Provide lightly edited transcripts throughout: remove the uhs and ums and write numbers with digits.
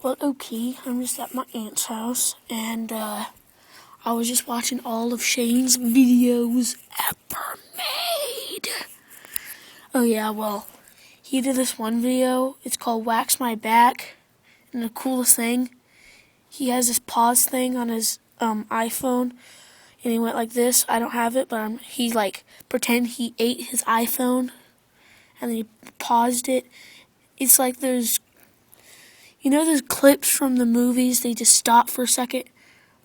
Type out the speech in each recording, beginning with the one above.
Well, okay, I'm just at my aunt's house, and I was just watching all of Shane's videos ever made. Oh yeah, well, he did this one video. It's called Wax My Back, and the coolest thing, he has this pause thing on his iPhone, and he went like this. I don't have it, but he pretend he ate his iPhone, and then he paused it. It's like those clips from the movies, they just stop for a second,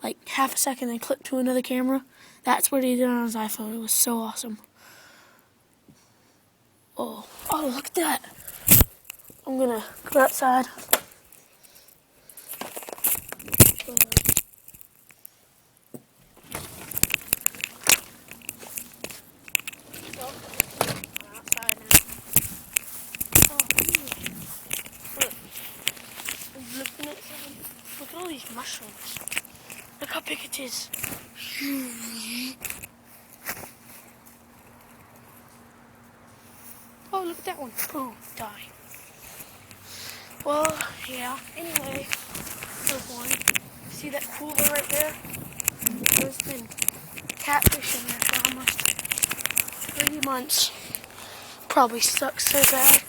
like half a second, and clip to another camera? That's what he did on his iPhone. It was so awesome. Oh, look at that. I'm gonna go outside. Look at all these mushrooms. Look how big it is. Oh, look at that one. Oh, die. Well, yeah. Anyway, there's one. See that cooler right there? There's been catfish in there for almost 3 months. Probably sucks so bad.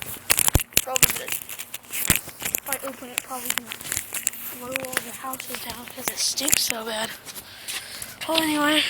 Probably good. If I open it, probably gonna blow all the houses down because it stinks so bad. Well, anyway.